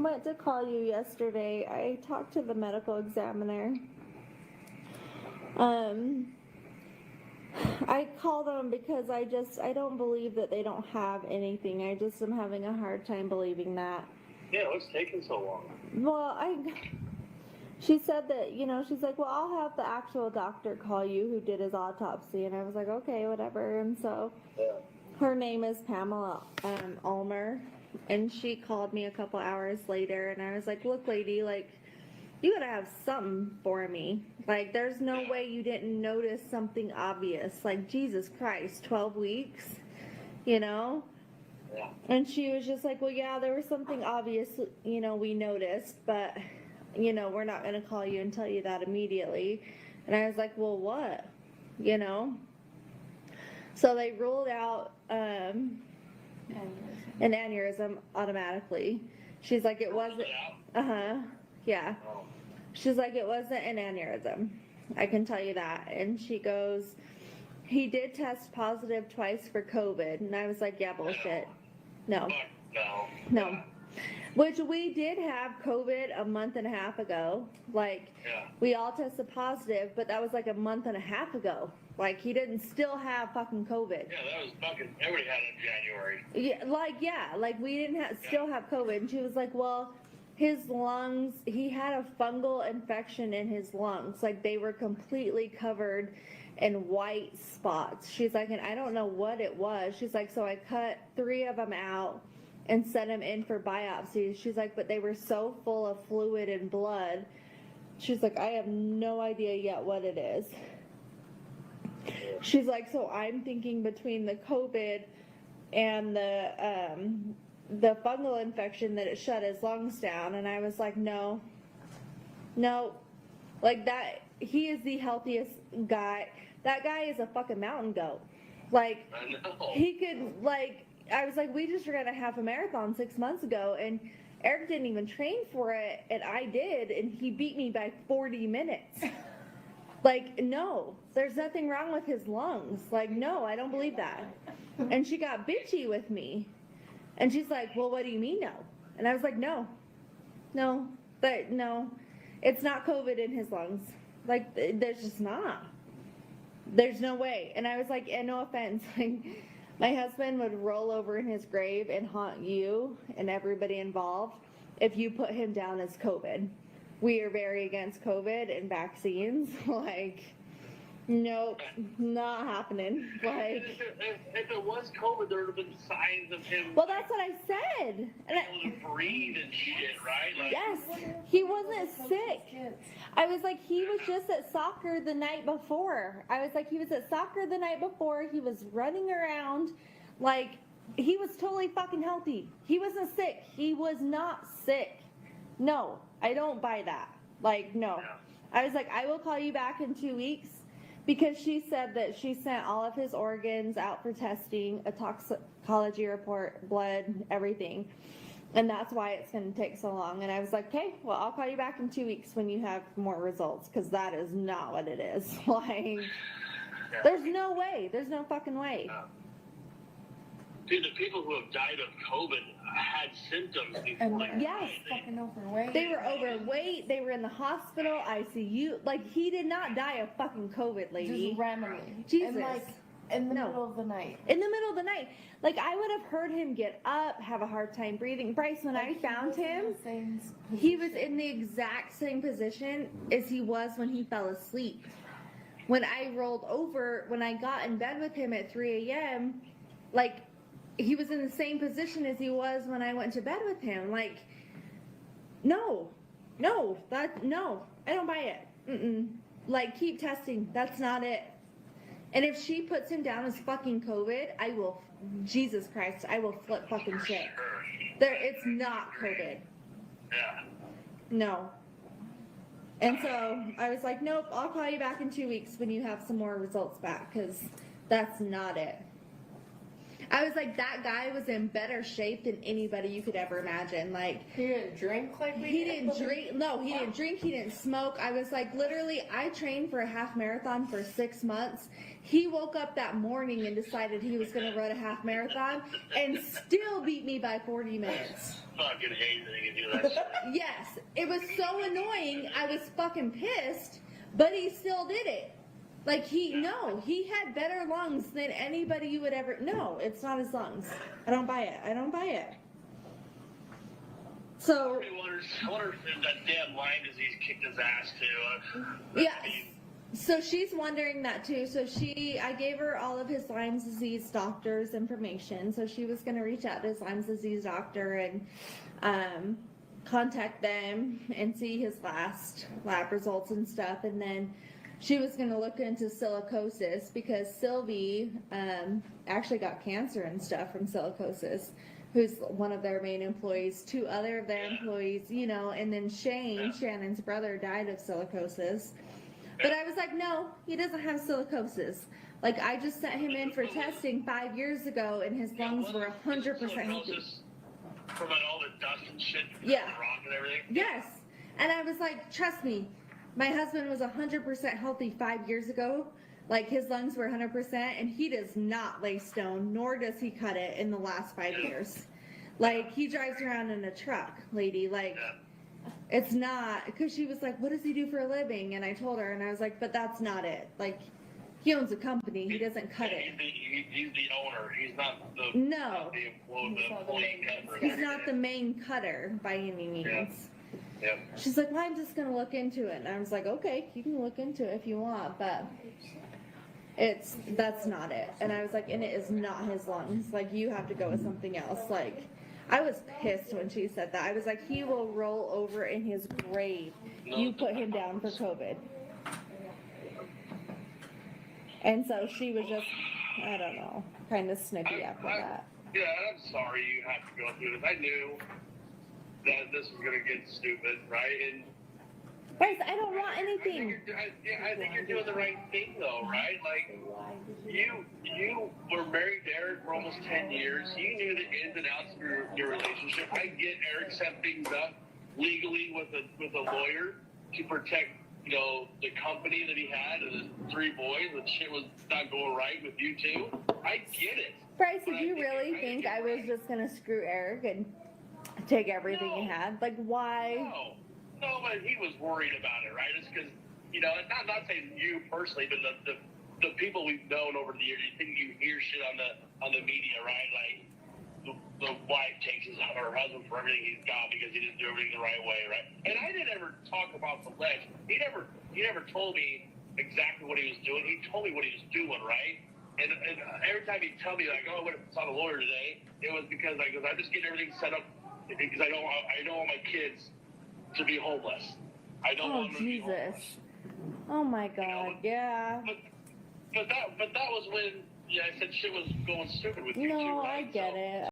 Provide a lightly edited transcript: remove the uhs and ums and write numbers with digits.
meant to call you yesterday. I talked to the medical examiner. I called them because I don't believe that they don't have anything. I just am having a hard time believing that. Yeah, what's taking so long? Well, she said that, she's like, well, I'll have the actual doctor call you who did his autopsy. And I was like, okay, whatever. And so her name is Pamela Ulmer. And she called me a couple hours later. And I was like, look, lady, like, you gotta have something for me. Like, there's no way you didn't notice something obvious. Like, Jesus Christ, 12 weeks, Yeah. And she was just like, well, yeah, there was something obvious, we noticed, but, we're not gonna call you and tell you that immediately. And I was like, well, what? So they ruled out an aneurysm automatically. She's like, it wasn't. Yeah. She's like, it wasn't an aneurysm. I can tell you that. And she goes, he did test positive twice for COVID. And I was like, yeah, bullshit. No. Which we did have COVID a month and a half ago. Like, we all tested positive, but that was like a month and a half ago. Like, he didn't still have fucking COVID. Yeah, that was fucking, everybody had it in January. Like we didn't still have COVID. And she was like, well, his lungs, he had a fungal infection in his lungs. Like, they were completely covered in white spots. She's like, and I don't know what it was. She's like, so I cut 3 of them out and sent them in for biopsies. She's like, but they were so full of fluid and blood. She's like, I have no idea yet what it is. She's like, so I'm thinking between the COVID and the fungal infection that it shut his lungs down. And I was like, no, like that, he is the healthiest guy. That guy is a fucking mountain goat. Like, he could, like, I was like, we just ran a half a marathon 6 months ago, and Eric didn't even train for it, and I did, and he beat me by 40 minutes. Like, no, there's nothing wrong with his lungs. Like, no, I don't believe that. And she got bitchy with me. And she's like, well, what do you mean no? And I was like, no, it's not COVID in his lungs. Like, there's just not. There's no way. And I was like, and no offense, like, my husband would roll over in his grave and haunt you and everybody involved if you put him down as COVID. We are very against COVID and vaccines. Like, nope, not happening. Like, if it was COVID, there would have been signs of him. Well, that's what I said. Able to breathe and shit, right? Like, yes, he wasn't sick. I was like, he was just at soccer the night before. I was like, he was at soccer the night before. He was running around. Like, he was totally fucking healthy. He wasn't sick. He was not sick. No, I don't buy that. Like, no. I was like, I will call you back in 2 weeks. Because she said that she sent all of his organs out for testing, a toxicology report, blood, everything. And that's why it's going to take so long. And I was like, okay, well, I'll call you back in 2 weeks when you have more results. Because that is not what it is. Like, there's no way. There's no fucking way. Dude, the people who have died of COVID had symptoms before. Yes. Fucking overweight. They were overweight. They were in the hospital, ICU. Like, he did not die of fucking COVID, lady. Just randomly. Jesus. And like, in the middle of the night. In the middle of the night. Like, I would have heard him get up, have a hard time breathing. Bryce, when I found him, he was in the exact same position as he was when he fell asleep. When I rolled over, when I got in bed with him at 3 a.m., like, he was in the same position as he was when I went to bed with him. Like, no, I don't buy it. Like, keep testing. That's not it. And if she puts him down as fucking COVID, I will, Jesus Christ, I will flip fucking shit. It's not COVID. Yeah. No. And so I was like, nope, I'll call you back in 2 weeks when you have some more results back, because that's not it. I was like, that guy was in better shape than anybody you could ever imagine. Like, He didn't drink like we he did? didn't drink. No, he didn't drink. He didn't smoke. I was like, literally, I trained for a half marathon for 6 months. He woke up that morning and decided he was going to run a half marathon and still beat me by 40 minutes. Fucking hate that you do that shit. Yes, it was so annoying. I was fucking pissed, but he still did it. Like, he had better lungs than anybody you would ever. No, it's not his lungs. I don't buy it. So, I wonder if that damn Lyme disease kicked his ass too. yeah. So she's wondering that too. So I gave her all of his Lyme disease doctor's information. So she was going to reach out to his Lyme disease doctor and contact them and see his last lab results and stuff. And then she was going to look into silicosis because Sylvie actually got cancer and stuff from silicosis, who's one of their main employees. 2 other of their employees, and then Shane, Shannon's brother, died of silicosis. But I was like, no, he doesn't have silicosis. Like, I just sent him in for testing 5 years ago, and his lungs were 100% healthy. From all the dust and shit, Yeah. the rock and everything. Yes. And I was like, trust me, my husband was 100% healthy 5 years ago. Like, his lungs were 100%, and he does not lay stone, nor does he cut it in the last 5 years. Like, he drives around in a truck, lady. Like, it's not, because she was like, what does he do for a living? And I told her, and I was like, but that's not it. Like, he owns a company. He doesn't cut it. He's the owner. He's not the No. the employee cutter. He's not the main cutter by any means. Yeah. She's like, well, I'm just going to look into it. And I was like, okay, you can look into it if you want, but that's not it. And I was like, and it is not his lungs. Like, you have to go with something else. Like, I was pissed when she said that. I was like, he will roll over in his grave. You put him down for COVID. And so she was just, I don't know, kind of snippy after that. Yeah, I'm sorry you have to go through this. I knew that this was going to get stupid, right? And Bryce, I don't want anything. I think you're doing the right thing, though, right? Like, you were married to Eric for almost 10 years. You knew the ins and outs of your relationship. I get Eric set things up legally with a lawyer to protect, the company that he had and the 3 boys. The shit was not going right with you two. I get it. Bryce, did you really think I was just going to screw Eric and take everything he had? Like, why? No, but he was worried about it, right? It's because, not saying you personally, but the people we've known over the years, you hear shit on the media, right? Like, the wife takes her husband for everything he's got because he didn't do everything the right way, right? And I didn't ever talk about the ledge. He never told me exactly what he was doing. He told me what he was doing, right? And every time he'd tell me, like, oh, I went and saw the lawyer today, it was because I'm just getting everything set up because I don't want my kids to be homeless. I don't want them to be homeless. Oh my God, yeah. But that was when I said shit was going stupid with you too, No, right? I get it.